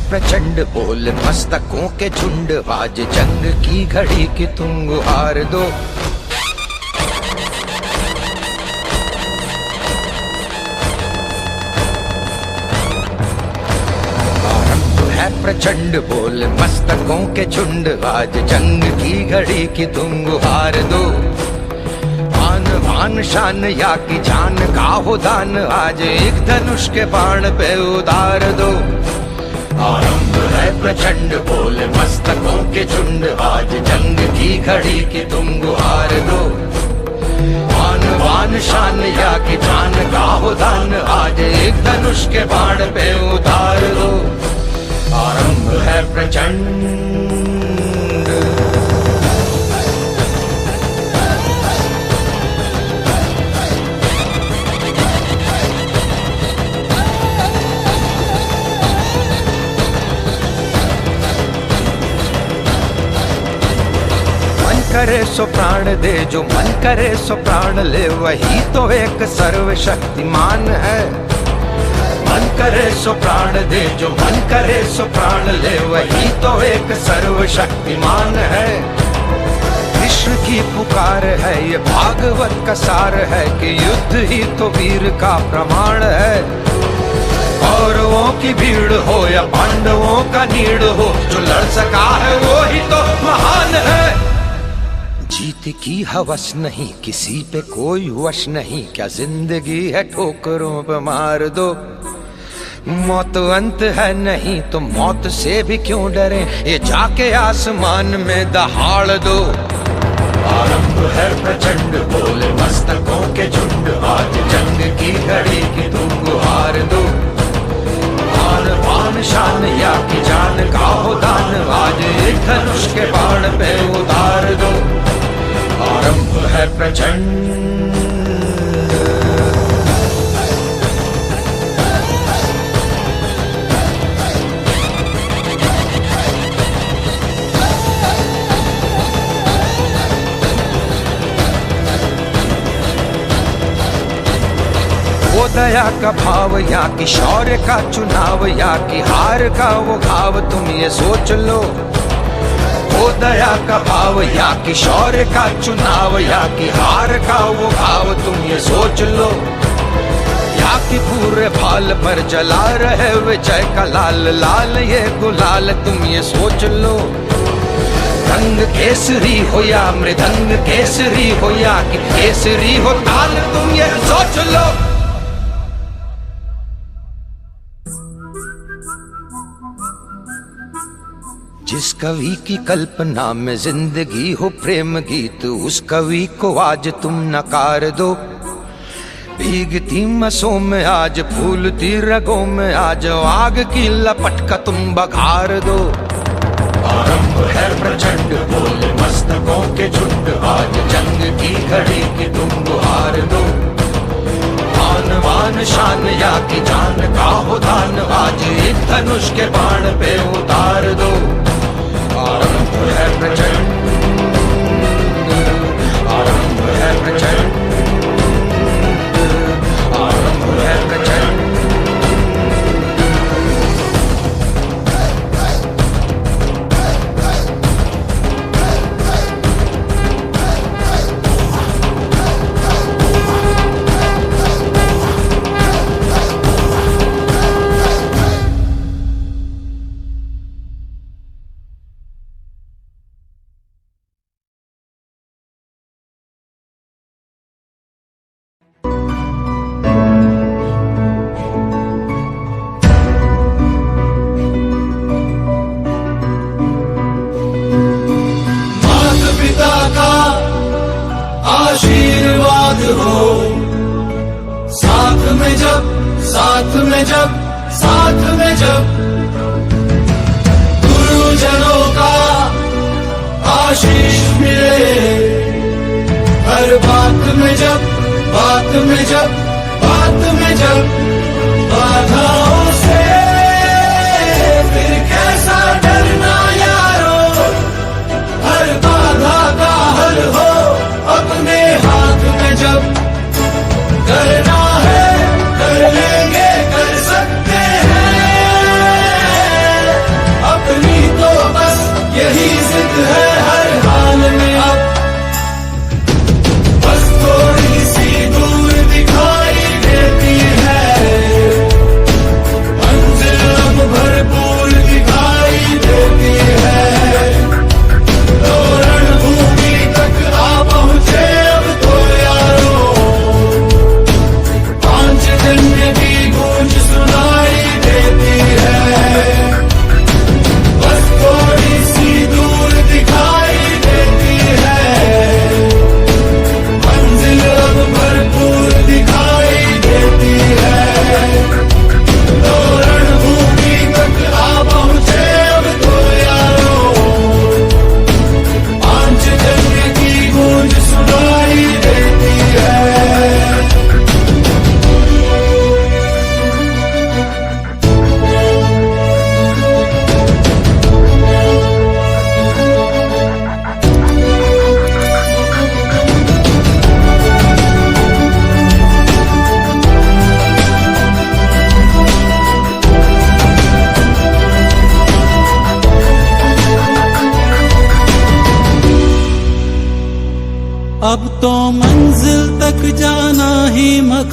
प्रचंड बोल मस्तकों के झुंड, आज जंग की घड़ी की तुम गुहार दो। आरंभ है प्रचंड बोल मस्तकों के झुंड, आज जंग की घड़ी की तुम गुहार दो। आन बान शान या की जान का हो दान, आज एक धनुष के बाण पे उतार दो। आरंभ है प्रचंड बोल मस्तकों के झुंड, आज जंग की घड़ी की तुम गुहार दो। आन बान शान या की जान का हो दान, आज एक धनुष के बाण पे उतार दो। आरंभ है प्रचंड। करे सो प्राण दे, जो मन करे सो प्राण ले, वही तो एक सर्वशक्तिमान है। मन करे सो प्राण दे, जो मन करे सो प्राण ले, वही तो एक सर्वशक्तिमान है। कृष्ण की पुकार है, ये भागवत का सार है, कि युद्ध ही तो वीर का प्रमाण है। कौरवों की भीड़ हो या पांडवों का नीड़ हो, जो लड़ सका है वो ही तो महान है। जीत की हवस नहीं, किसी पे कोई वश नहीं, क्या जिंदगी है ठोकरों पे मार दो। मौत अंत है नहीं तो मौत से भी क्यों डरे, ये जाके आसमान में दहाड़ दो। आरंभ है प्रचंड बोल मस्तकों के झुंड, आज जंग की घड़ी की तुम गुहार दो। आन बान शान या की जान का हो दान, आज एक धनुष के बाण पे उतार दो। आरंभ है प्रचंड। वो दया का भाव या कि शौर्य का चुनाव, या कि हार का वो घाव, तुम ये सोच लो। वो दया का भाव या कि शौर्य का चुनाव, या कि हार का वो भाव, तुम ये सोच लो। या कि पूरे भाल पर जला रहे विजय का लाल लाल ये गुलाल, तुम ये सोच लो। रंग केसरी हो या मृदंग केसरी हो, या कि केसरी हो ताल, तुम ये सोच लो। जिस कवि की कल्पना में जिंदगी हो प्रेम गीत, उस कवि को आज तुम नकार दो। भीगती मसों में आज फूलती रगों में आज, आग की लपट का तुम बघार दो। आरंभ है प्रचंड बोल मस्तकों के झुंड, आज जंग की घड़ी की तुम गुहार दो। आन बान शान या की जान का हो दान, आज एक धनुष के बाण पे उतार दो। आरंभ है प्रचंड, आरंभ है प्रचंड, आरंभ है प्रचंड। आशीर्वाद हो साथ में जब, साथ में जब, साथ में जब, गुरुजनों का आशीष मिले। हर बात में जब, बात में जब, बात में जब, बाधाओं से फिर कैसा डरना यारो। हर बाधा का हल हो अपने हाथ में जब, करना है कर लेंगे कर सकते हैं।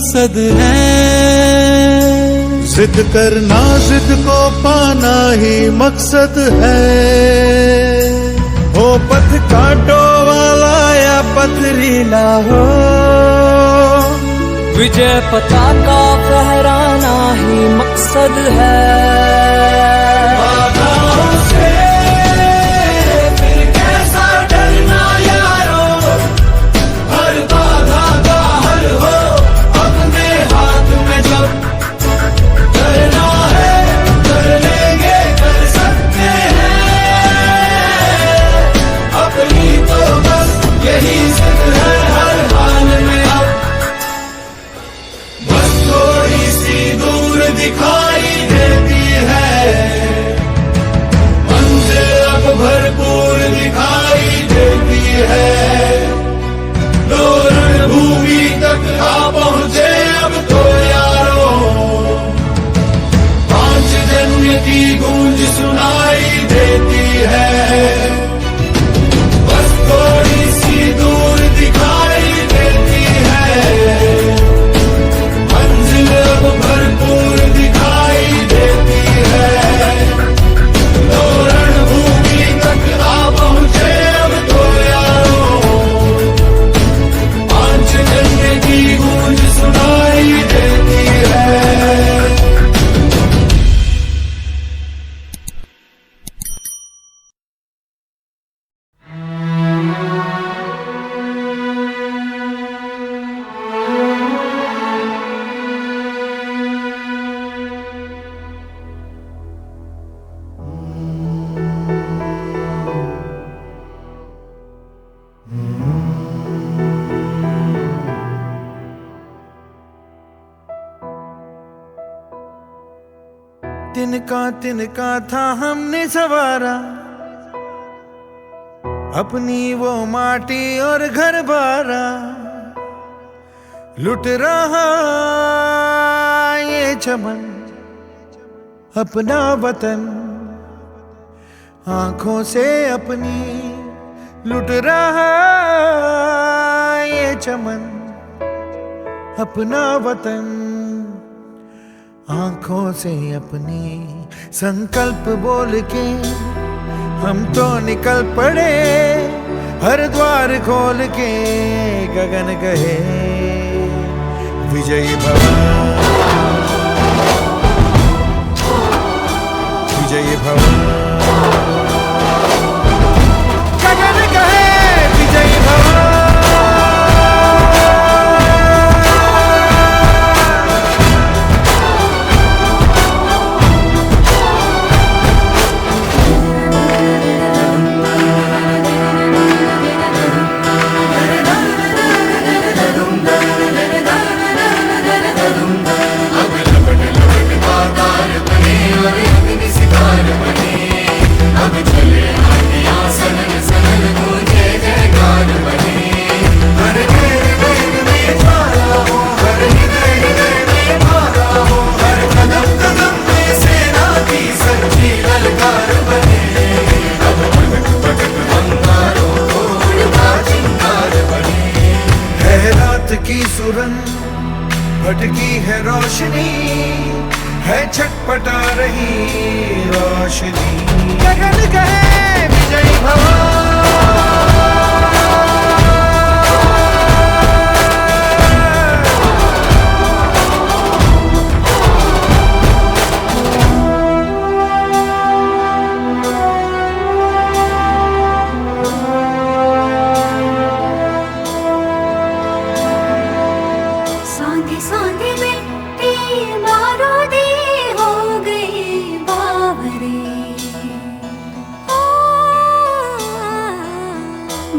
मकसद है। जिद करना, जिद को पाना ही मकसद है। हो पथ कांटो वाला या पथरीला हो, विजय पताका फहराना ही मकसद है। बाधाओं से फिर कैसा डरना यारो, हर बाधा का हल हो अपने हाथ में जब। करना है कर लेंगे, कर सकते हैं, अपनी तो बस यही जिद है हर हाल में अब। बस थोड़ी सी दूर दिखाई देती है मंजिल, अब भरपूर दिखाई देती है। लो रणभूमि तक आ पहुंचे अब तो यारो, पांच जन्म की गूंज सुनाई देती है। बस थोड़ी सी दूर दिखाई देती है मंजिल, अब भरपूर दिखाई देती है। लो रणभूमि तक आ पहुंचे अब तो यारो, पांच जन्म की गूंज सुनाई देती है। तिनका था हमने सवारा, अपनी वो माटी और घर बारा। लुट रहा ये चमन अपना वतन, आंखों से अपनी लुट रहा ये चमन अपना वतन, आंखों से अपनी। संकल्प बोल के हम तो निकल पड़े, हर द्वार खोल के गगन कहे विजयी भव, विजयी भव। गगन कहे विजयी भव। की सुरंग भटकी है रोशनी, है छटपटा रही रोशनी। गगन कहे विजयी भव।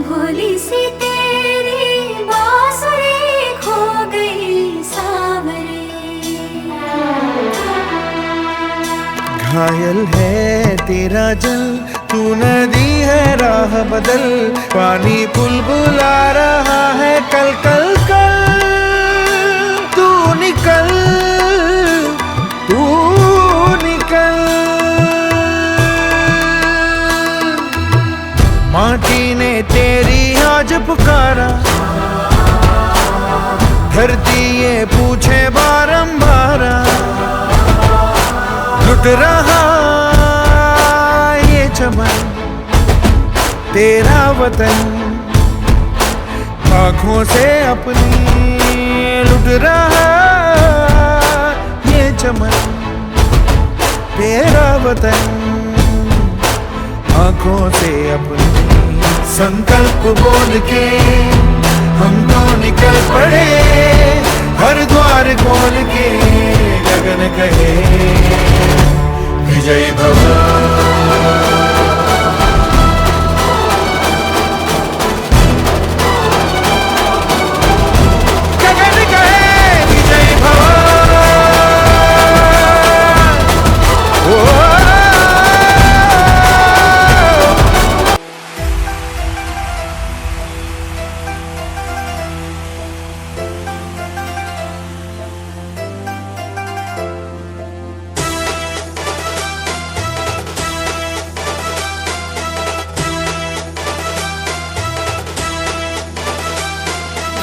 भोली सी तेरी बांसुरी खो गई सावरे। घायल है तेरा जल, तू नदी है राह बदल, पानी बुलबुला रहा है कल कल कल। तू निकल, तू निकल। माटी ने तेरी आज पुकारा, धरती ये पूछ लुट रहा ये चमन तेरा वतन, आँखों से अपनी लुट रहा ये चमन तेरा वतन, आँखों से अपनी। संकल्प बोल के हम तो निकल पड़े, हर द्वार खोल के गगन कहे विजय भव।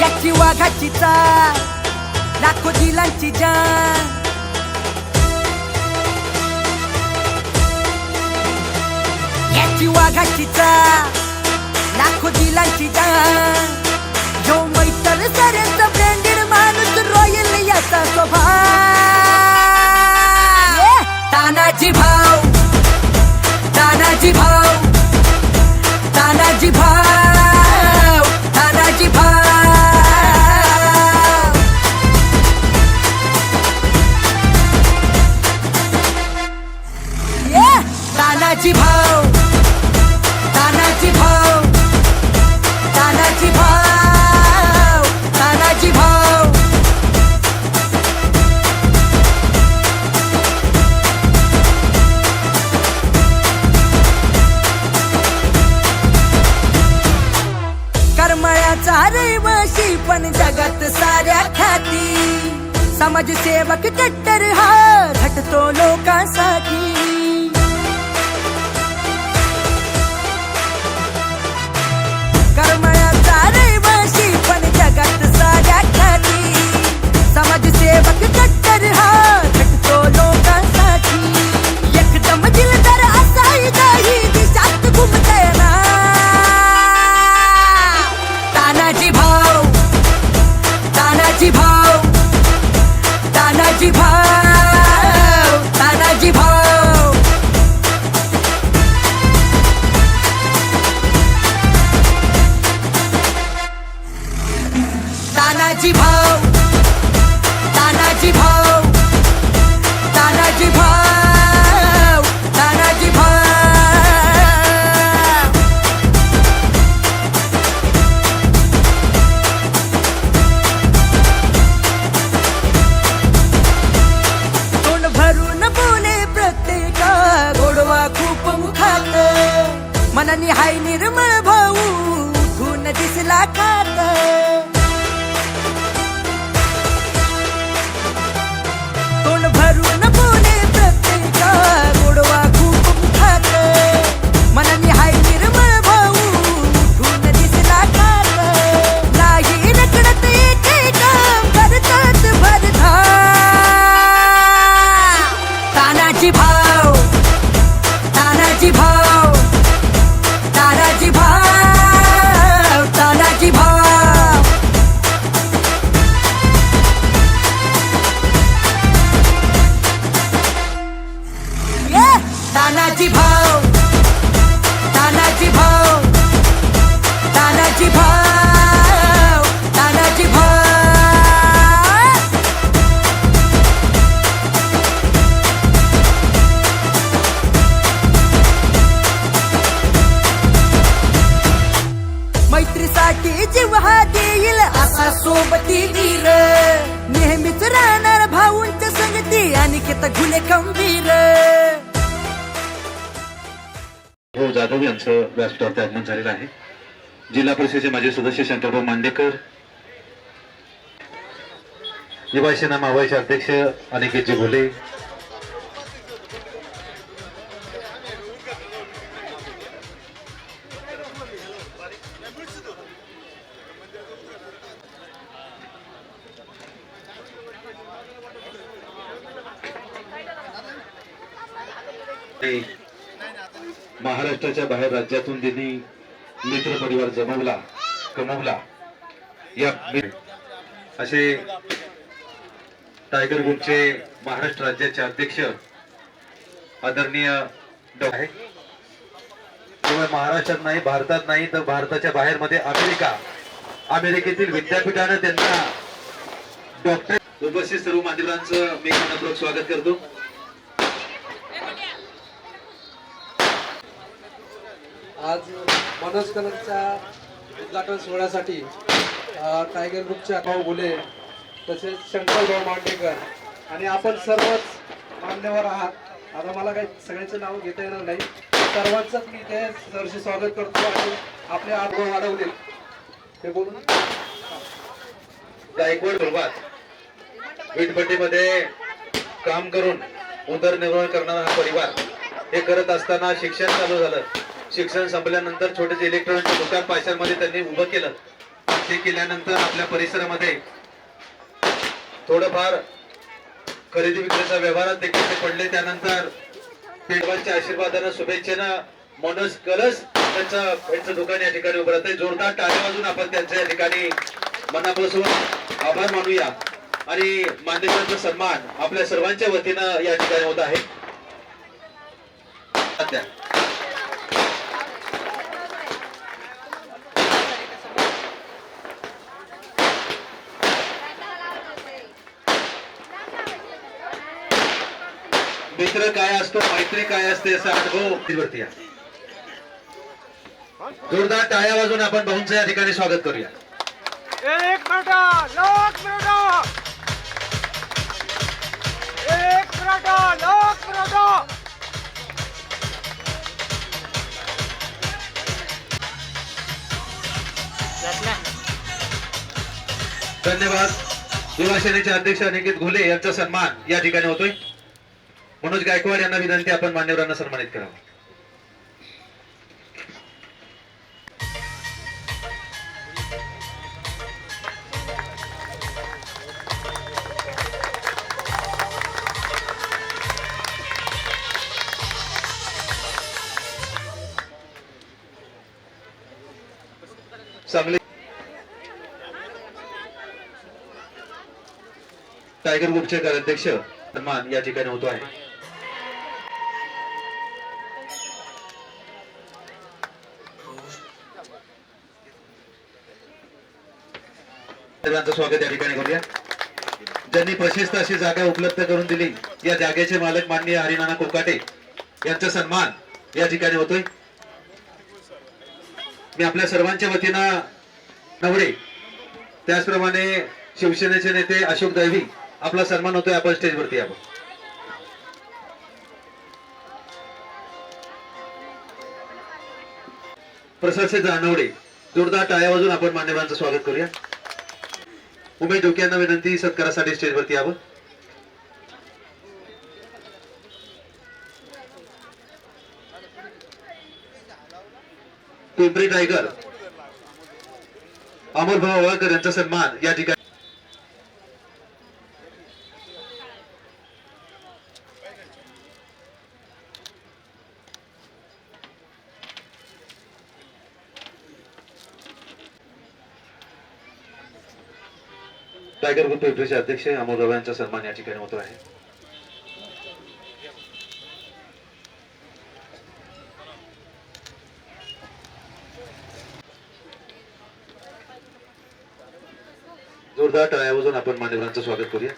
याची वाघाची चाल, लाखो दिलांची जान, याची वाघाची चाल, लाखो दिलांची जान, जो मैतर साऱ्यांचा ब्रँडेड माणूस रॉयल याचा स्वभाव, तानाजी भाऊ, तानाजी भाऊ, तानाजी भाऊ, तानाजी भाऊ, तानाजी भाऊ, तानाजी भाऊ, तानाजी भाऊ, तानाजी भाऊ. करमळ्याचा रहिवासी पण जगात साऱ्या ख्याती, समाजसेवक कट्टर हा झटतो लोकांसाठी. करमळ्याचा रहिवासी पण जगात साऱ्या ख्याती, समाजसेवक कट्टर हा झटतो लोकांसाठी. एकदम दिलदार असाही नाही दिशात घुमतय ना, तानाजी भाऊ, तानाजी भाऊ, तानाजी भाऊ, तानाजी भाऊ. तानाजी भाऊ, तानाजी भाऊ, तानाजी भाऊ, तानाजी भाऊ. तोंड भरून बोले प्रत्येका, गोडवा खूप मुखात, मनाने हाय निर्मळ भाऊ, उठून दिसला खात. तोंड भरून बोले प्रत्येका, गोडवा खूप मुखात, मनाने हाय निर्मळ भाऊ, उठून दिसला खात. नाही रखडत एके काम करतात भरधाव, तानाजी भाऊ, तानाजी भाऊ, तानाजी भाऊ, तानाजी भाऊ. तानाजी भाऊ, तानाजी भाऊ, तानाजी भाऊ, तानाजी भाऊ. मैत्रीसाठी जीव हा देईल असा सोबती वीर, नेहमीच राहणार भाऊंच्या संगती अनिकेत घुले खंबीर. हो जाधव यांचं व्यासपीठावरती आगमन झालेलं आहे. जिल्हा परिषदेचे माजी सदस्य शंकरभाऊ मांडेकर, युवा सेना मावळचे अध्यक्ष अनिकेतजी घुले, आणि महाराष्ट्राच्या बाहेर राज्यातून त्यांनी मित्र परिवार जमवला कमवला. या असे टायगर ग्रुपचे महाराष्ट्र राज्याचे अध्यक्ष आदरणीय आहे. केवळ महाराष्ट्रात नाही, भारतात नाही, तर भारताच्या बाहेर मध्ये अमेरिकेतील विद्यापीठानं त्यांना डॉक्टर. उपस्थित सर्व मान्यवरांचं मी मनपूर्वक स्वागत करतो. आज मनोज कदमच्या उद्घाटन सोहळ्यासाठी टायगर ग्रुपचे भाऊ बोले तसेच शंकर भाऊ मांडेकर आणि आपण सर्वच मान्यवर आहात. आता मला काही सगळ्यांचे नाव घेता येणार नाही. सर्वांचंच मी ते सहर्ष स्वागत करतो आणि आपले अनुभव वाढवले ते बोलून. गायकवाड सुरुवात वीटभट्टीमध्ये काम करून उदरनिर्वाह करणारा हा परिवार हे करत असताना शिक्षण चालू झालं. शिक्षण संपल्यानंतर छोटेसे इलेक्ट्रॉनिकचे दुकान पायथ्यामध्ये त्यांनी उभं केलं. ते केल्यानंतर आपल्या परिसरामध्ये थोडंफार खरेदी विक्रीच्या व्यवहारात देखील ते पडले. त्यानंतर देवांच्या आशीर्वादानं शुभेच्छेनं मनोज कलश त्यांचं दुकान या ठिकाणी उभं राहतंय. जोरदार टाळ्या वाजून आपण त्यांच्या या ठिकाणी मनापासून आभार मानूया आणि मान्यवरांचा सन्मान आपल्या सर्वांच्या वतीनं या ठिकाणी होत आहे. मित्र काय असतो, मैत्री काय असते याचा अनुभव वरती या. जोरदार टाळ्या वाजून आपण भाऊंचं या ठिकाणी स्वागत करूया. एक मिनिट धन्यवाद. युवा सेनेचे अध्यक्ष अनिकेत घोले यांचा सन्मान या ठिकाणी होतोय. मनोज गायकवाड यांना विनंती आपण मान्यवरांना सन्मानित करावं. सांगली टायगर ग्रुपचे कार्याध्यक्ष सन्मान या ठिकाणी होतो आहे. स्वागत या ठिकाणी करूया. ज्यांनी प्रशस्त अशी जागा उपलब्ध करून दिली या जागेचे मालक माननीय हरिनाना कोकाटे यांचा सन्मान या ठिकाणी होतोय. मी आपल्या सर्वांच्या वतीनं नवरे त्याचप्रमाणे शिवसेनेचे नेते अशोक दैवी आपला सन्मान होतोय. आपण स्टेजवरती यावं. प्रसाद जानवडे जोरदार टाळ्या वाजून आपण मान्यवरांचं स्वागत करूया. उमेश ढोके यांना विनंती सत्कारासाठी स्टेजवरती यावं. पिंपरी टायगर अमोल भाऊ वाळकर यांचा सन्मान या ठिकाणी. टायगर ग्रुप पिंपरीचे अध्यक्ष अमोल भाऊ यांचा सन्मान या ठिकाणी होतो आहे. जोरदार टाळ्या वाजून आपण मान्यवरांचं स्वागत करूया.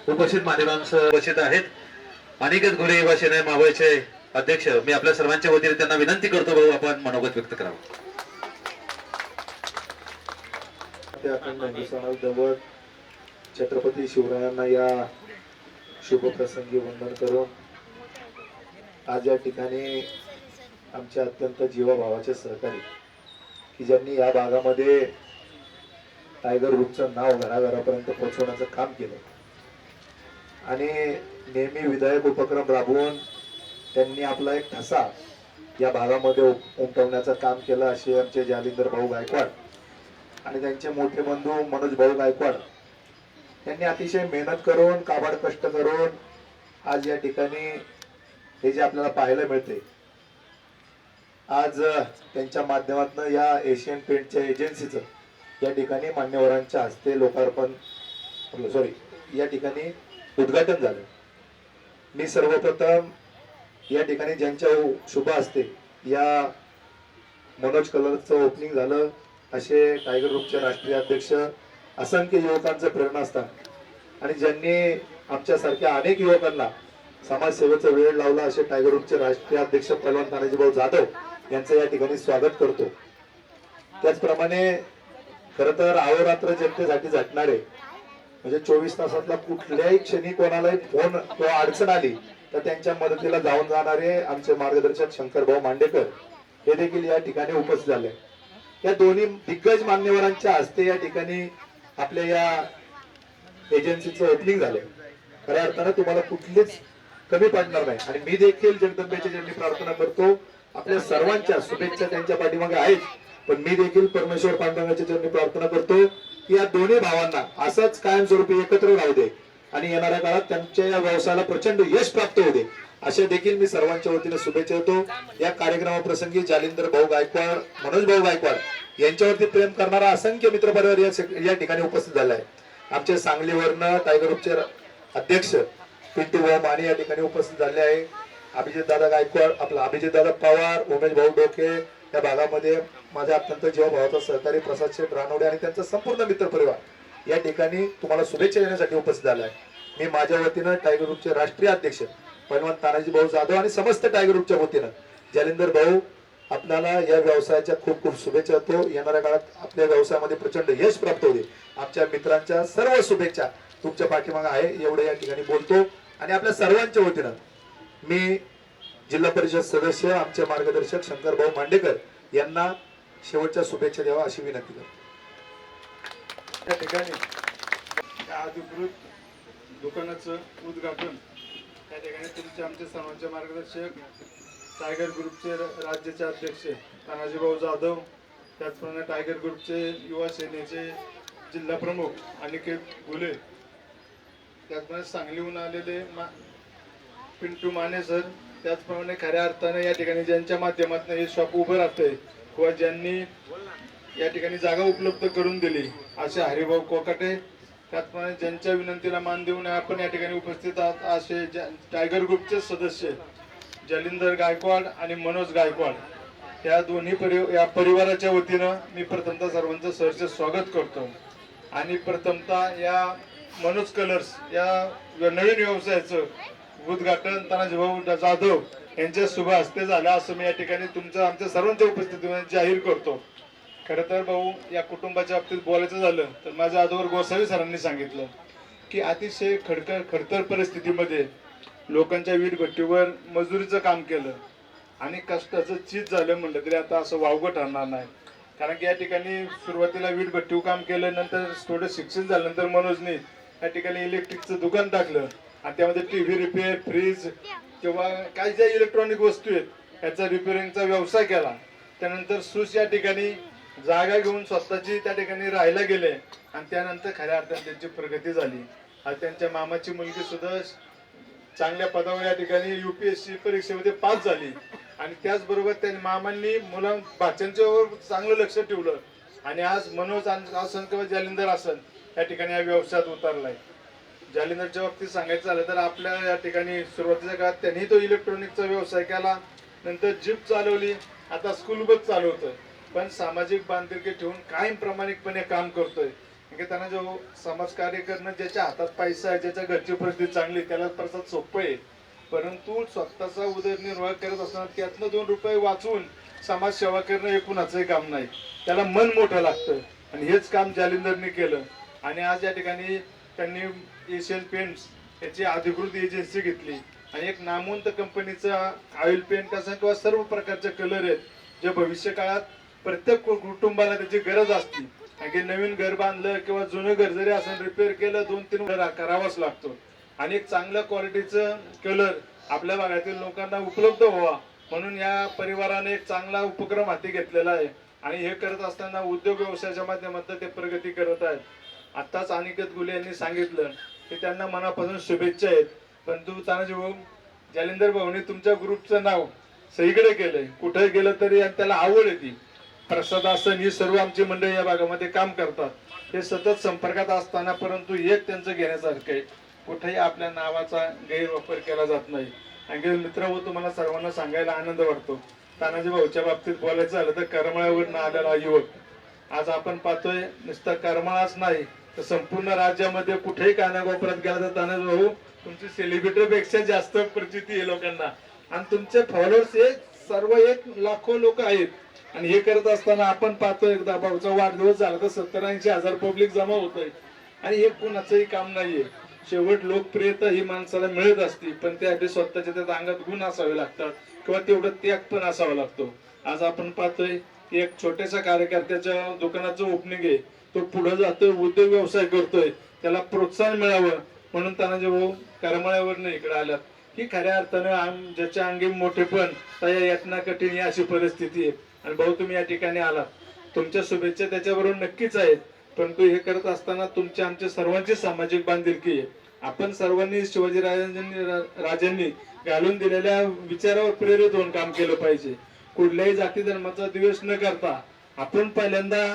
उपस्थित मान्यवरांचं उपस्थित आहेत. अनिकेत घोले युवा सेना मावळचे अध्यक्ष. मी आपल्या सर्वांच्या वतीने त्यांना विनंती करतो भाऊ आपण मनोगत व्यक्त करावं. जवळ छत्रपती शिवरायांना या शुभप्रसंगी वंदन करून आज या ठिकाणी आमचे अत्यंत जीवाभावाचे सहकारी की ज्यांनी या भागामध्ये टायगर ग्रुपचं नाव घराघरापर्यंत पोहोचवण्याचं काम केलं आणि नेहमी विधायक उपक्रम राबवून त्यांनी आपला एक ठसा या भागामध्ये उमटवण्याचं काम केलं असे आमचे जालिंदर भाऊ गायकवाड आणि त्यांचे मोठे बंधू मनोज भाऊ गायकवाड यांनी अतिशय मेहनत करून काबाड कष्ट करून आज या ठिकाणी हे जे आपल्याला पाहायला मिळते, आज त्यांच्या माध्यमातून या एशियन पेंटच्या एजन्सीचं या ठिकाणी मान्यवरांच्या हस्ते या ठिकाणी उद्घाटन झालं. मी सर्वप्रथम या ठिकाणी ज्यांच्या शुभ हस्ते या मनोज कलरचं ओपनिंग झालं असे टायगर ग्रुपचे राष्ट्रीय अध्यक्ष, असंख्य युवकांचं प्रेरणास्थान आणि ज्यांनी आमच्यासारख्या अनेक युवकांना समाजसेवेचा वेळ लावला असे टायगर ग्रुपचे राष्ट्रीय अध्यक्ष पहलवान तानाजी भाऊ जाधव यांचं या ठिकाणी स्वागत करतो. त्याचप्रमाणे खर तर अहोरात्र जनतेसाठी झटणारे म्हणजे 24 तासातला कुठल्याही क्षणी कोणालाही फोन किंवा अडचण आली तर त्यांच्या मदतीला जाऊन जाणारे आमचे मार्गदर्शक शंकरभाऊ मांडेकर हे देखील या ठिकाणी उपस्थित झाले. या दोन्ही दिग्गज मान्यवरांच्या हस्ते या ठिकाणी आपल्या या एजन्सीचं ओपनिंग झालंय. खऱ्या अर्थानं तुम्हाला कुठलीच कमी पडणार नाही आणि मी देखील जगदंबेची ज्यांनी प्रार्थना करतो, आपल्या सर्वांच्या शुभेच्छा त्यांच्या पाठीमागे आहेत, पण मी देखील परमेश्वर पांडुरंगाची ज्यांनी प्रार्थना करतो की या दोन्ही भावांना असंच कायमस्वरूपी एकत्र राहू दे आणि येणाऱ्या काळात त्यांच्या या व्यवसायाला प्रचंड यश प्राप्त होऊ दे अशा देखील मी सर्वांच्या वतीने शुभेच्छा देतो. या कार्यक्रमाप्रसंगी जालिंदर भाऊ गायकवाड, मनोज भाऊ गायकवाड यांच्यावरती प्रेम करणारा असंख्य मित्रपरिवार या ठिकाणी उपस्थित झाला आहे. आमचे सांगलीवरनं टायगर ग्रुपचे अध्यक्ष पिंटू भाऊ माने या ठिकाणी उपस्थित झाले आहे. अभिजित दादा गायकवाड, आपला अभिजित दादा पवार, उमेश भाऊ डोके, या भागामध्ये माझ्या अत्यंत जीवाभावाचा सहकारी प्रसाद शेठ रानवडे आणि त्यांचा संपूर्ण मित्रपरिवार या ठिकाणी तुम्हाला शुभेच्छा देण्यासाठी उपस्थित झाला आहे. मी माझ्या वतीनं टायगर ग्रुपचे राष्ट्रीय अध्यक्ष पहलवान तानाजी भाऊ जाधव आणि समस्त टायगर ग्रुपच्या वतीनं जालिंदर भाऊ आपल्याला या व्यवसायाच्या खूप खूप शुभेच्छा देतो. येणाऱ्या काळात आपल्या व्यवसायामध्ये प्रचंड यश प्राप्त होते. आमच्या मित्रांच्या सर्व शुभेच्छा तुमच्या पाठीमागे आहे एवढे या ठिकाणी बोलतो आणि आपल्या सर्वांच्या वतीनं मी जिल्हा परिषद सदस्य आमचे मार्गदर्शक शंकरभाऊ मांडेकर यांना शेवटच्या शुभेच्छा द्यावा अशी विनंती करतो. या ठिकाणी या अधिकृत दुकानाचं उद्घाटन या ठिकाणी तुमचे आमचे सर्वांचे मार्गदर्शक टायगर ग्रुपचे राज्याचे अध्यक्ष तानाजी भाऊ जाधव, त्याचप्रमाणे टायगर ग्रुपचे युवा सेनेचे जिल्हा प्रमुख अनिकेत गुले, त्याचप्रमाणे सांगलीहून आलेले पिंटू माने सर, त्याचप्रमाणे खऱ्या अर्थाने या ठिकाणी ज्यांच्या माध्यमातून हे शॉप उभं राहतंय किंवा ज्यांनी या ठिकाणी जागा उपलब्ध करून दिली असे हरिभाऊ कोकाटे, त्याचप्रमाणे ज्यांच्या विनंतीला मान देऊन आपण या ठिकाणी उपस्थित आहात असे टायगर ग्रुपचे सदस्य जालिंदर गायकवाड आणि मनोज गायकवाड या दोन्ही या परिवाराच्या वतीनं मी प्रथमतः सर्वांचं सहर्ष स्वागत करतो. आणि प्रथमतः या मनोज कलर्स या नवीन व्यवसायाचं उद्घाटन तानाजी भाऊ जाधव यांच्या शुभ हस्ते झालं असं मी या ठिकाणी तुमच्या आमच्या सर्वांच्या उपस्थितीमध्ये जाहीर करतो. खरं तर भाऊ या कुटुंबाच्या बाबतीत बोलायचं झालं तर माझ्या आजोबर गोसावी सरांनी सांगितलं की अतिशय खडतर परिस्थितीमध्ये लोकांच्या वीटभट्टीवर मजुरीचं काम केलं आणि कष्टाचं चीज झालं म्हणलं तरी आता असं वावगं ठरणार नाही. कारण की या ठिकाणी सुरुवातीला वीटभट्टीवर काम केलं, नंतर थोडं शिक्षण झाल्यानंतर मनोजने या ठिकाणी इलेक्ट्रिकचं दुकान टाकलं आणि त्यामध्ये टीव्ही रिपेअर, फ्रीज किंवा काही ज्या इलेक्ट्रॉनिक वस्तू आहेत याचा रिपेअरिंगचा व्यवसाय केला. त्यानंतर सुश या ठिकाणी जागा घेऊन स्वतःची त्या ठिकाणी राहायला गेले आणि त्यानंतर खऱ्या अर्थाने त्यांची प्रगती झाली. आज त्यांच्या मामाची मुलगी सुद्धा चांगल्या पदावर या ठिकाणी UPSC परीक्षेमध्ये पास झाली आणि त्याचबरोबर त्यांनी मामांनी भाच्यांच्यावर चांगलं लक्ष ठेवलं आणि आज मनोज आसन किंवा जालिंदर आसन या ठिकाणी या व्यवसायात उतरलाय. जालिंदरच्या बाबतीत सांगायचं झालं तर आपल्या या ठिकाणी सुरुवातीच्या काळात त्यांनी तो इलेक्ट्रॉनिकचा व्यवसाय केला, नंतर जीप चालवली, आता स्कूल बस चालवतोय, पण सामाजिक बांधिलकी ठेवून कायम प्रामाणिकपणे काम करतोय. त्यांना जो समाजकार्य करणं ज्याच्या हातात पैसा आहे, ज्याच्या घरची परिस्थिती चांगली त्याला प्रसाद सोपं आहे, परंतु स्वतःचा उदरनिर्वाह करत असताना त्यातनं 2 रुपये वाचवून समाजसेवा करणं हे कुणाचंही काम नाही, त्याला मन मोठं लागतं आणि हेच काम जालिंदरने केलं. आणि आज या ठिकाणी त्यांनी एशियन पेंट्स याची अधिकृत एजन्सी घेतली आणि एक नामवंत कंपनीचा ऑइल पेंट असं किंवा सर्व प्रकारचे कलर आहेत जे भविष्य काळात प्रत्येक कुटुंबाला त्याची गरज असते. आणि नवीन घर बांधलं किंवा जुनं घर जरी असं रिपेअर केलं 2-3 करावाच लागतो. आणि एक चांगल्या क्वालिटीचं कलर आपल्या भागातील लोकांना उपलब्ध व्हावा म्हणून या परिवाराने एक चांगला उपक्रम हाती घेतलेला आहे आणि हे करत असताना उद्योग व्यवसायाच्या माध्यमातून ते प्रगती करत आहेत. आत्ताच अनिकेत गुले यांनी सांगितलं की त्यांना मनापासून शुभेच्छा आहेत. परंतु तानाजी भाऊ, जालिंदर भाऊनी तुमच्या ग्रुपचं नाव सगळीकडे केलंय, कुठे गेलं तरी आणि त्याला आवड येते. प्रसाद आसन ही सर्व आमची मंडळी या भागामध्ये काम करतात, हे सतत संपर्कात असताना परंतु एक त्यांचं घेण्यासारखं आहे, कुठेही आपल्या नावाचा गैरवापर केला जात नाही. आणि मित्र हो, तुम्हाला सर्वांना सांगायला आनंद वाटतो, तानाजी भाऊच्या बाबतीत बोलायचं झालं तर करमाळ्यावरून आलेला युवक आज आपण पाहतोय नुसतं करमाळाच नाही तर संपूर्ण राज्यामध्ये कुठेही कानाकोपऱ्यात गेला तर तानाजी भाऊ तुमची सेलिब्रिटी पेक्षा जास्त प्रचिती आहे लोकांना आणि तुमचे फॉलोअर्स हे सर्व 1 लाखो लोक आहेत. आणि हे करत असताना आपण पाहतोय एकदा भाऊचा वाढदिवस झाला तर 70-80 हजार पब्लिक जमा होतोय आणि हे कोणाचंही काम नाहीये. शेवट लोकप्रियता ही माणसाला मिळत असते पण त्यासाठी स्वतःच्या त्या अंगात गुण असावे लागतात किंवा तेवढं त्याग पण असावा लागतो. आज आपण पाहतोय की एक छोट्याशा कार्यकर्त्याच्या दुकानाचं ओपनिंग आहे, तो पुढे जातोय, उद्योग व्यवसाय करतोय, त्याला प्रोत्साहन मिळावं म्हणून तानाजी भाऊ करमाळ्यावरनं इकडे आल्यात. ही खऱ्या अर्थानं ज्याच्या अंगी मोठेपण त्या यातना कठीण अशी परिस्थिती आहे. आणि भाऊ तुम्ही या ठिकाणी आलात, तुमच्या शुभेच्छा त्याच्याबरोबर नक्कीच आहेत, परंतु हे करत असताना तुमच्या आमच्या सर्वांची सामाजिक बांधिलकी आहे. आपण सर्वांनी शिवाजी राजांनी घालून दिलेल्या विचारावर प्रेरित होऊन काम केलं पाहिजे. कुठल्याही जाती धर्माचा द्वेष न करता आपण पहिल्यांदा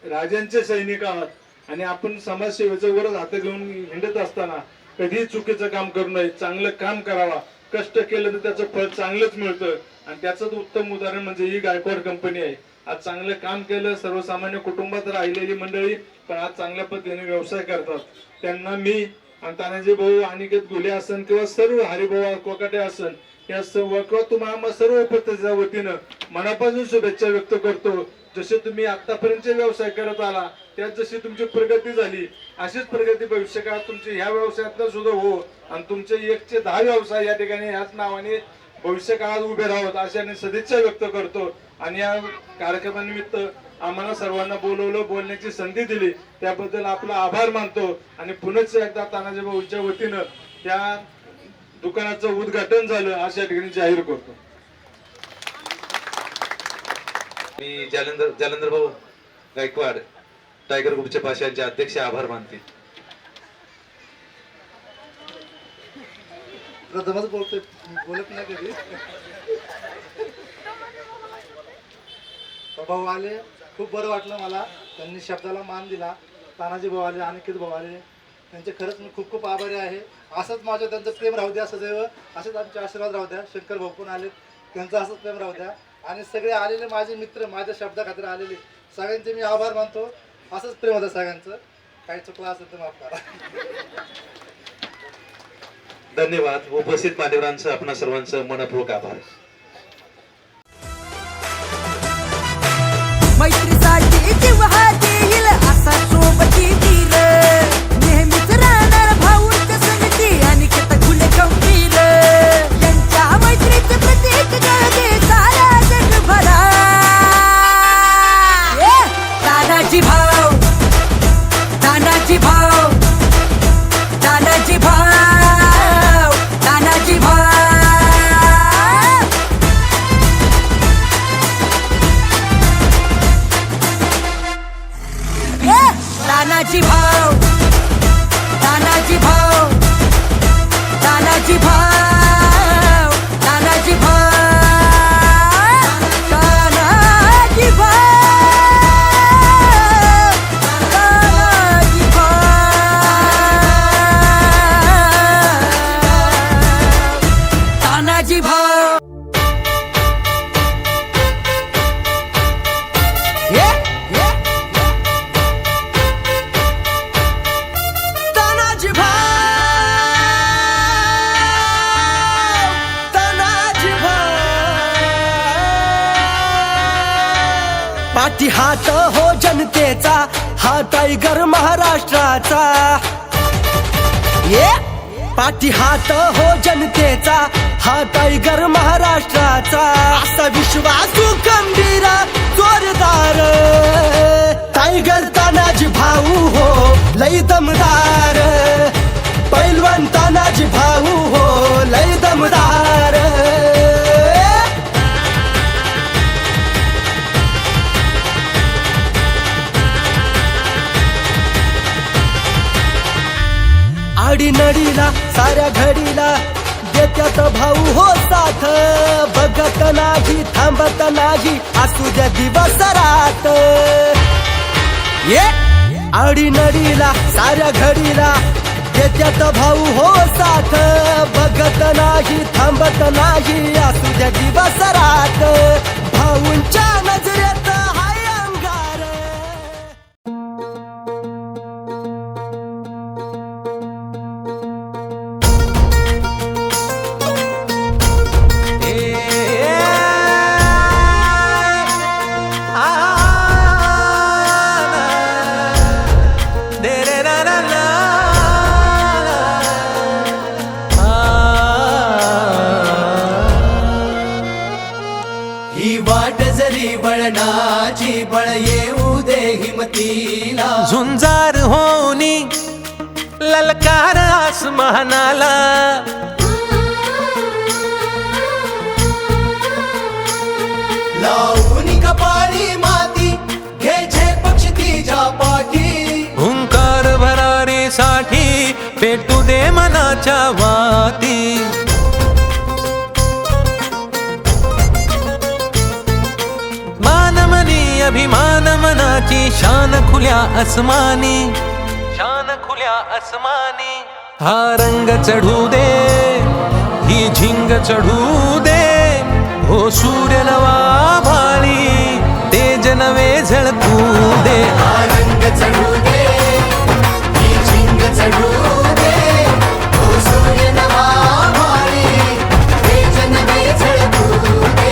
राजांचे सैनिक आहात आणि आपण समाजसेवेचं वर हात घेऊन हिंडत असताना कधीही चुकीचं काम करू नये, चांगलं काम करावा. कष्ट केलं तर त्याचं फळ चांगलंच मिळतं आणि त्याचं उत्तम उदाहरण म्हणजे ही गायकवाड कंपनी आहे. आज चांगलं काम केलं, सर्वसामान्य कुटुंबात राहिलेली मंडळी पण आज चांगल्या पद्धतीने व्यवसाय करतात. त्यांना मी आणि तानाजी भाऊ, अनिकेत गुले असन किंवा सर्व हरिभाऊ कोकाटे असन या सर्व किंवा तुम्हाला सर्व उपस्थितीच्या वतीनं मनापासून शुभेच्छा व्यक्त करतो. जसे तुम्ही आतापर्यंत व्यवसाय करत आला त्यात जशी तुमची प्रगती झाली अशीच प्रगती भविष्यकाळात तुमची ह्या व्यवसायात सुद्धा हो आणि तुमचे 1 ते 10 व्यवसाय या ठिकाणी ह्याच नावाने भविष्य काळात उभे राहत अशाने सदिच्छा व्यक्त करतो. आणि या कार्यक्रमानिमित्त आम्हाला सर्वांना बोलवलं, बोलण्याची संधी दिली त्याबद्दल आपला आभार मानतो आणि पुनश्च एकदा तानाजी भाऊंच्या वतीनं त्या दुकानाचं उद्घाटन झालं अशा ठिकाणी जाहीर करतो. मी जालंधर भाऊ गायकवाड टायगर ग्रुपचे पाशांचे अध्यक्ष आभार मानते. प्रथमच बोलतोय, बोलत नाही कधी. भाऊ आले, खूप बरं वाटलं मला, त्यांनी शब्दाला मान दिला. तानाजी भाऊ आले, अनिकेत भाऊ आले, त्यांचे खरंच मी खूप खूप आभारी आहे. असंच माझं त्यांचं प्रेम राहू द्या सदैव, असंच आमचे आशीर्वाद राहू द्या. शंकर भाऊ पण आले, त्यांचं असंच प्रेम राहू द्या. आणि सगळे आलेले माझे मित्र, माझ्या शब्दाखातीर आलेले सगळ्यांचे मी आभार मानतो. असंच प्रेम होतं सगळ्यांचं. काही चुकलं असेल तर माफ करा. धन्यवाद. उपस्थित मान्यवरांचं आपणा सर्वांचं मनपूर्वक आभार. मैत्रीसाठी जीव हा देईल असा सोबती वीर, नेहमीच राहणार भाऊंच्या संगती अनिकेत गुले खंबीर. यांच्या मैत्रीचे प्रतीक गळते सारा जगभरा. तानाजी भाऊ, तानाजी भाऊ, तानाजी भाऊ, तानाजी भाऊ. तानाजी भाऊ, तानाजी भाऊ, तानाजी भाऊ, तानाजी भाऊ, तानाजी भाऊ, तानाजी भाऊ, तानाजी भाऊ. पाठी हात हो जनतेचा, हा टायगर महाराष्ट्राचा. पाठी हात हो जनतेचा, हा टायगर महाराष्ट्राचा. असा विश्वासू खंबीर जोरदार टायगर तानाजी भाऊ हो लई दमदार. पैलवान तानाजी भाऊ हो लय दमदार. आडी नडीला साऱ्या घडीला देत्यात भाऊ हो साथ. बघत नाही थांबत नाही असू द्या दिवस रात. ये आडी नडीला साऱ्या घडीला देत्यात भाऊ हो साथ. बघत नाही थांबत नाही असू द्या दिवस रात. भाऊंच्या नजरेत हाय अंगार. ही वाट जरी बळणाची बळ येऊ दे हिमतीला. झुंजार होनी ललकार आसमानाला. लावून कपाळी माती घ्यायचे पक्ष तिच्या पाठी. हुंकार भरारीसाठी पेटू दे मनाच्या वाती. मानमनी अभिमान मनाची शान खुल्या आसमानी. शान खुल्या आसमानी. हा रंग चढू दे ही झिंग चढू दे. हो सूर्य नवा भाळी तेज नवे झळकू दे. हा रंग चढू दे ही झिंग चढू दे. हो सूर्य नवा भाळी तेज नवे झळकू दे.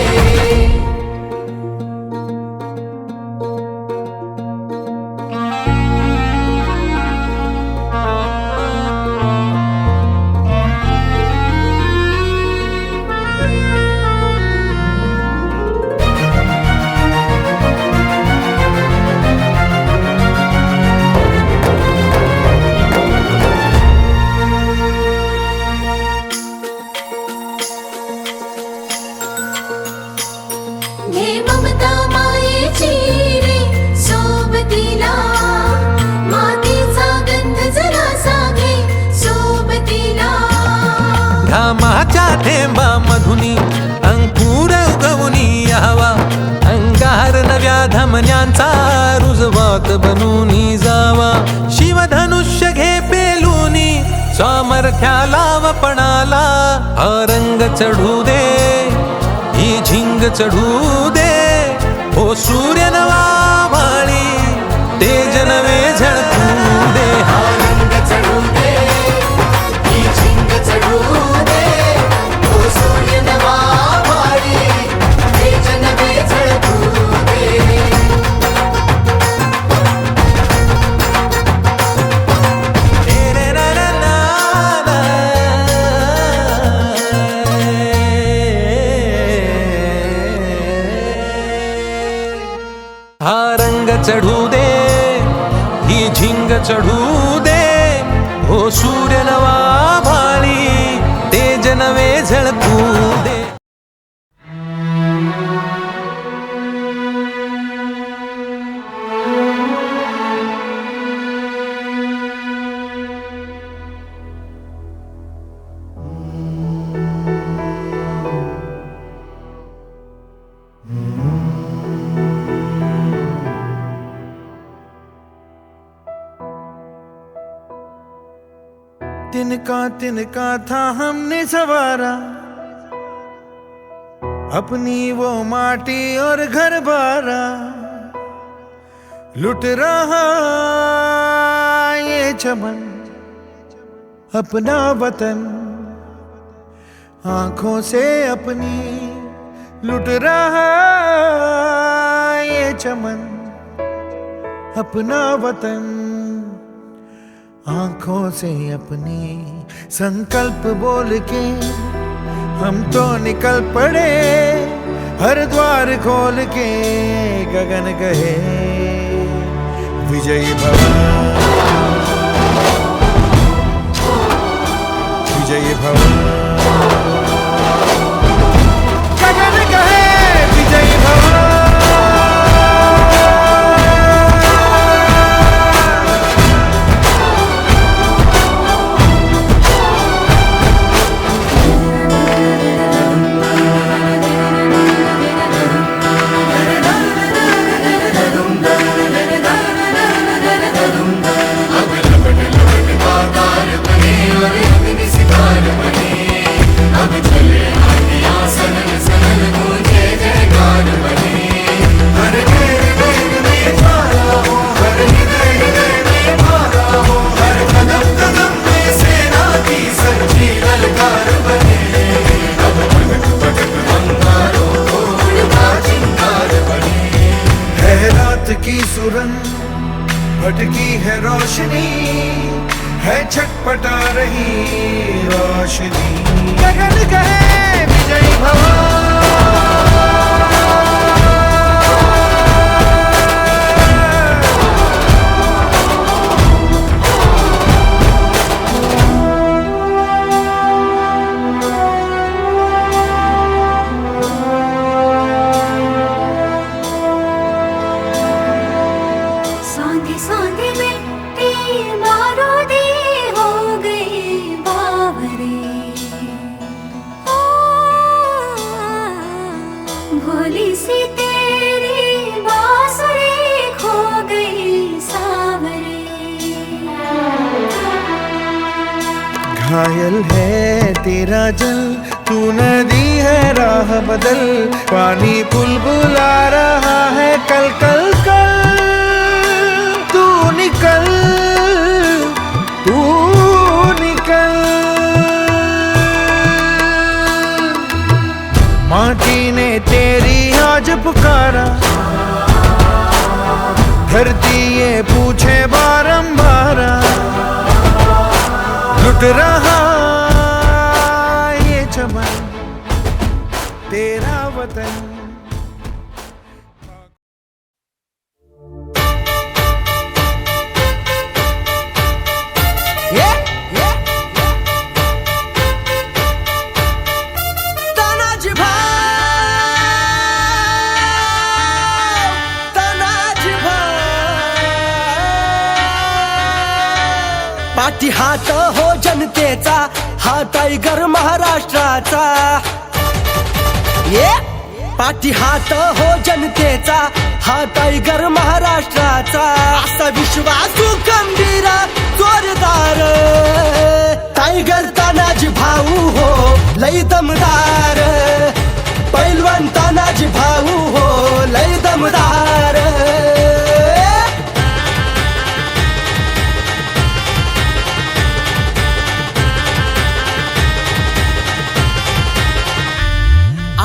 घे ममता मायेची रे सोबतीला. मातीचा गंध जरासा घे सोबतीला. घामाच्या थेंबा मधुनी अंकुर उगवूनी यावा. अंगार नव्या धमन्यांचा रुजवात बनूनी जावा. शिवधनुष्य घे पेलूनी सामर्थ्याला वपणाला. हा रंग चढू दे ही झिंग चढू दे. हो सूर्य नवा भाळी तेज नवे झळकू दे. हा रंग चढू दे ही झिंग चढू दे. हो सूर्य नवा भाळी तेज नवे झळकू दे. हा रंग चढू दे ही झिंग चढू दे. हो सूर्य नवा भाळी तेज नवे झळकू दे. तिनका था हमने सवारा. अपनी वो माटी और घर बारा. लुट रहा ये चमन अपना वतन. आंखों से अपनी लुट रहा ये चमन अपना वतन. आंखों से अपनी संकल्प बोल के हम तो निकल पड़े. हर द्वार खोल के गगन कहे विजयी भव. विजयी भव गगन कहे विजयी भव की सुरंग भटकी है रोशनी है छटपटा रही रोशनी गगन कहे विजयी भव सांधे सांधे में तेरे मारो दे हो गए बावरे ओ, भोली सी तेरी बांसुरी खो गई सावरे घायल है तेरा जल तू नदी है राह बदल पानी बुलबुला रहा है कल कल कल तू निकल माटी ने तेरी आज पुकारा धरती ये पूछे बारंबार लुट रहा ये चमन तेरा वतन पाठी हात हो जनतेचा हा टायगर महाराष्ट्राचा ये पाठी हात हो जनतेचा हा टायगर महाराष्ट्राचा असा विश्वासू गंभीर जोरदार टायगर तानाजी भाऊ हो लई दमदार पैलवान तानाजी भाऊ हो लई दमदार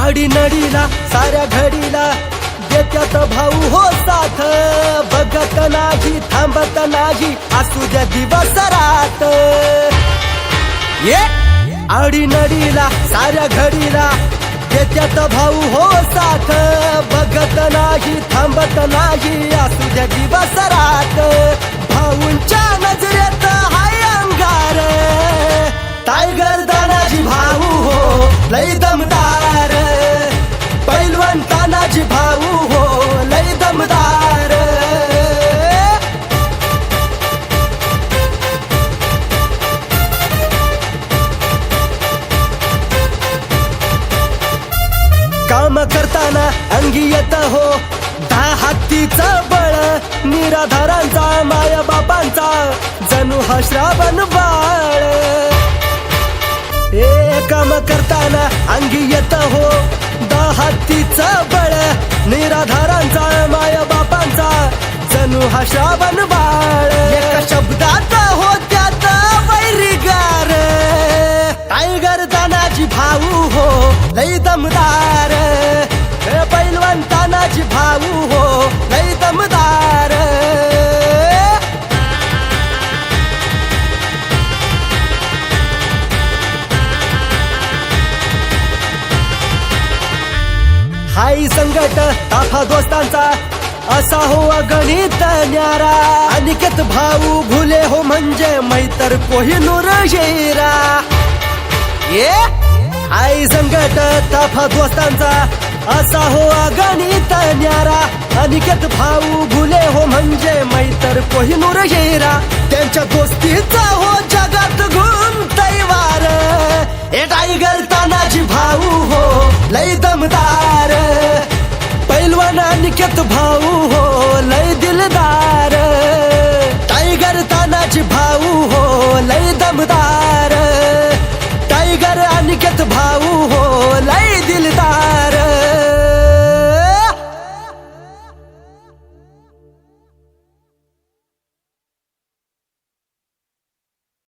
आडी नडीला साऱ्या घडीला देत्यात भाऊ हो साथ बघत नाही थांबत नाही असू द्या दिवस रात ये आडी नडीला साऱ्या घडीला देत्यात भाऊ हो साथ बघत नाही थांबत नाही असू द्या दिवस रात भाऊंच्या नजरेत हाय अंगार टायगर तानाजी भाऊ हो लई दमदार पैलवान तानाजी भाऊ हो लई दमदार काम करताना अंगी येत हो हातीचं बळ निराधारांचा माया बापांचा जणू हा श्रावण बाळ हे काम करताना अंगी येत हो हातीचं बळ निराधारांचा माया बापांचा जणू हा श्रावण बाळ एका शब्दात हो त्यात वैरिगार टायगर तानाजी भाऊ हो लई दमदार पैलवान तानाजी भाऊ हो लई दमदार हाई संकट ताफा दोस्तांचा असा हो अगणित न्यारा अनिकेत भाऊ भुले हो म्हणजे मैतर कोहिनूर शेरा ये आई संकट ताफा दोस्तांचा असा हो अगणित न्यारा अनिकेत भाऊ भुले हो म्हणजे मैतर कोहिनूर हिरा त्यांच्या दोस्तीचा हो जगात गुंतैवार हे टायगर तानाजी भाऊ हो लय दमदार पैलवान अनिकेत भाऊ हो लय दिलदार टायगर तानाजी भाऊ हो लय दमदार टायगर अनिकेत भाऊ हो